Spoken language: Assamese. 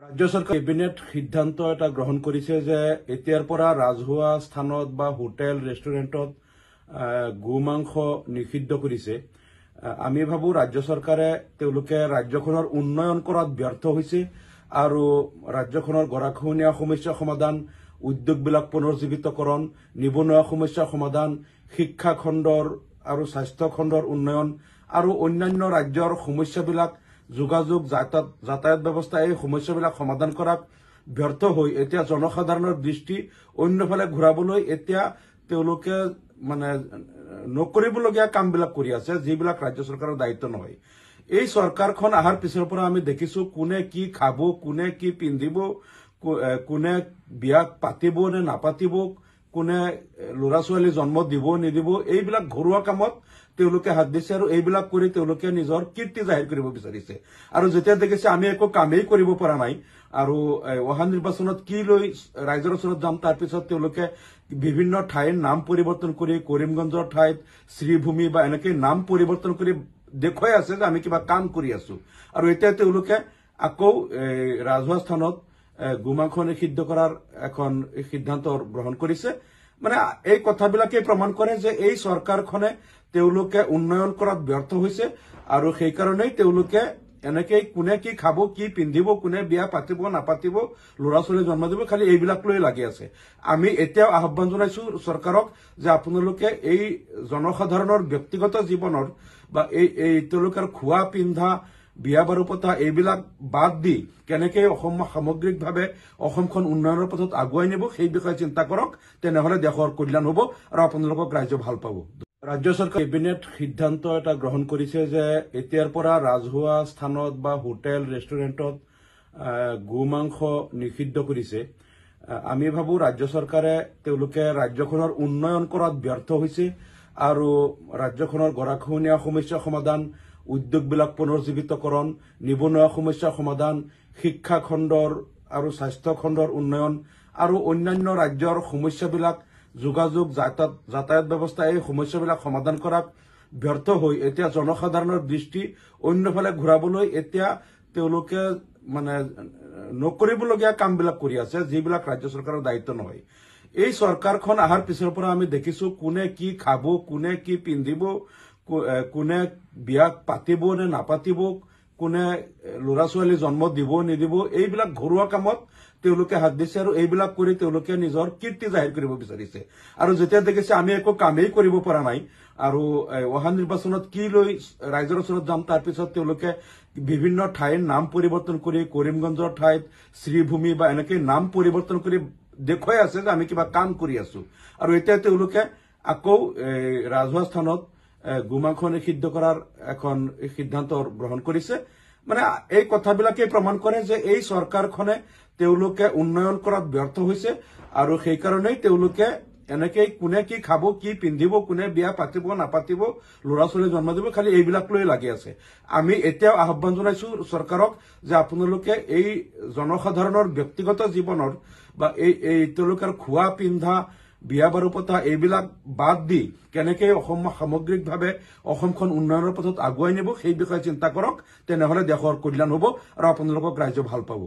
ৰাজ্য সৰকাৰ কেবিনেট সিদ্ধান্ত এটা গ্ৰহণ কৰেছে যে এতিয়াৰ পৰা ৰাজহুৱা স্থানত বা হোটেল ৰেষ্টুৰেণ্টত গোমাংস নিষিদ্ধ কৰিছে। আমি ভাবো ৰাজ্য চৰকাৰে তেওঁলোকে ৰাজ্যখনৰ উন্নয়ন কৰাত ব্যৰ্থ হৈছে আৰু ৰাজ্যখনৰ গৰাখহনীয়া সমস্যা সমাধান, উদ্যোগবিলাক পুনৰুজ্জীৱিতকৰণ, নিবনুৱা সমস্যা সমাধান, শিক্ষা খণ্ডৰ আৰু স্বাস্থ্য খণ্ডৰ উন্নয়ন আৰু অন্যান্য ৰাজ্যৰ সমস্যাবিলাক যোগাযোগ যাতায়াত ব্যৱস্থা এই সমস্যাবিলাক সমাধান কৰাত ব্যৰ্থ হৈ এতিয়া জনসাধাৰণৰ দৃষ্টি অন্যফালে ঘূৰাবলৈ এতিয়া তেওঁলোকে মানে নকৰিবলগীয়া কামবিলাক কৰি আছে, যিবিলাক ৰাজ্য চৰকাৰৰ দায়িত্ব নহয়। এই চৰকাৰখন অহাৰ পিছৰ পৰা আমি দেখিছো কোনে কি খাব, কোনে কি পিন্ধিব, কোনে বিয়া পাতিব নে নাপাতিব, কোনে ল'ৰা ছোৱালী জন্ম দিব নিদিব, এইবিলাক ঘৰুৱা কামত তেওঁলোকে হাত দিছে আৰু এইবিলাক কৰি তেওঁলোকে নিজৰ কীৰ্তি জাহিৰ কৰিব বিচাৰিছে। আৰু যেতিয়া দেখিছে আমি একো কামেই কৰিব পৰা নাই আৰু অহা নিৰ্বাচনত কি লৈ ৰাইজৰ ওচৰত যাম, তাৰপিছত তেওঁলোকে বিভিন্ন ঠাইৰ নাম পৰিৱৰ্তন কৰি কৰিমগঞ্জৰ ঠাইত শ্ৰীভূমি বা এনেকৈ নাম পৰিৱৰ্তন কৰি দেখুৱাই আছে যে আমি কিবা কাম কৰি আছো। আৰু এতিয়া তেওঁলোকে আকৌ ৰাজহুৱা স্থানত গোমাংস নিষিদ্ধ কৰাৰ এখন সিদ্ধান্ত গ্ৰহণ কৰিছে। মানে এই কথাবিলাকে প্ৰমাণ কৰে যে এই চৰকাৰখনে তেওঁলোকে উন্নয়ন কৰাত ব্যৰ্থ হৈছে আৰু সেইকাৰণেই তেওঁলোকে এনেকৈ কোনে কি খাব, কি পিন্ধিব, কোনে বিয়া পাতিব নাপাতিব, ল'ৰা ছোৱালী জন্ম দিব, খালি এইবিলাক লৈ লাগি আছে। আমি এতিয়াও আহ্বান জনাইছো চৰকাৰক যে আপোনালোকে এই জনসাধাৰণৰ ব্যক্তিগত জীৱনৰ বা এই তেওঁলোকৰ খোৱা পিন্ধা, বিয়া বাৰু পতা এইবিলাক বাদ দি কেনেকৈ সামগ্ৰিকভাৱে অসমখন উন্নয়নৰ পথত আগুৱাই নিব সেই বিষয়ে চিন্তা কৰক, তেনেহলে দেশৰ কল্যাণ হ'ব আৰু আপোনালোকক ৰাইজে ভাল পাব। ৰাজ্য চৰকাৰ কেবিনেট সিদ্ধান্ত এটা গ্ৰহণ কৰিছে যে এতিয়াৰ পৰা ৰাজহুৱা স্থানত বা হোটেল ৰেষ্টুৰেণ্টত গোমাংস নিষিদ্ধ কৰিছে। আমি ভাবো ৰাজ্য চৰকাৰে তেওঁলোকে ৰাজ্যখনৰ উন্নয়ন কৰাত ব্যৰ্থ হৈছে আৰু ৰাজ্যখনৰ গৰাখহনীয়া সমস্যা সমাধান, উদ্যোগবিলাক পুনৰুজ্জীৱিতকৰণ, নিবনুৱা সমস্যা সমাধান, শিক্ষা খণ্ডৰ আৰু স্বাস্থ্য খণ্ডৰ উন্নয়ন আৰু অন্যান্য ৰাজ্যৰ সমস্যাবিলাক যোগাযোগ যাতায়াত ব্যৱস্থা এই সমস্যাবিলাক সমাধান কৰাত ব্যৰ্থ হৈ এতিয়া জনসাধাৰণৰ দৃষ্টি অন্যফালে ঘূৰাবলৈ এতিয়া তেওঁলোকে মানে নকৰিবলগীয়া কামবিলাক কৰি আছে, যিবিলাক ৰাজ্য চৰকাৰৰ দায়িত্ব নহয়। এই চৰকাৰখন অহাৰ পিছৰ পৰা আমি দেখিছো কোনে কি খাব, কোনে কি পিন্ধিব, কোনে বিয়া পাতিব নে নাপাতিব, কোনে ল'ৰা ছোৱালী জন্ম দিব নিদিব, এইবিলাক ঘৰুৱা কামত তেওঁলোকে হাত দিছে আৰু এইবিলাক কৰি তেওঁলোকে নিজৰ কীৰ্তি জাহিৰ কৰিব বিচাৰিছে। আৰু যেতিয়া দেখিছে আমি একো কামেই কৰিব পৰা নাই আৰু অহা নিৰ্বাচনত কি লৈ ৰাইজৰ ওচৰত যাম, তাৰপিছত তেওঁলোকে বিভিন্ন ঠাইৰ নাম পৰিৱৰ্তন কৰি কৰিমগঞ্জৰ ঠাইত শ্ৰীভূমি বা এনেকৈ নাম পৰিৱৰ্তন কৰি দেখুৱাই আছে যে আমি কিবা কাম কৰি আছো। আৰু এতিয়া তেওঁলোকে আকৌ ৰাজহুৱা স্থানত গোমাংস নিষিদ্ধ কৰাৰ এখন সিদ্ধান্ত গ্ৰহণ কৰিছে। মানে এই কথাবিলাকে প্ৰমাণ কৰে যে এই চৰকাৰখনে তেওঁলোকে উন্নয়ন কৰাত ব্যৰ্থ হৈছে আৰু সেইকাৰণেই তেওঁলোকে এনেকৈ কোনে কি খাব, কি পিন্ধিব, কোনে বিয়া পাতিব নাপাতিব, ল'ৰা ছোৱালী জন্ম দিব, খালি এইবিলাক লৈ লাগি আছে। আমি এতিয়াও আহ্বান জনাইছো চৰকাৰক যে আপোনালোকে এই জনসাধাৰণৰ ব্যক্তিগত জীৱনৰ বা এই তেওঁলোকৰ খোৱা পিন্ধা, বিয়া বাৰু পতা এইবিলাক বাদ দি কেনেকৈ সামগ্ৰিকভাৱে অসমখন উন্নয়নৰ পথত আগুৱাই নিব সেই বিষয়ে চিন্তা কৰক, তেনেহলে দেশৰ কল্যাণ হ'ব আৰু আপোনালোকক ৰাইজে ভাল পাব।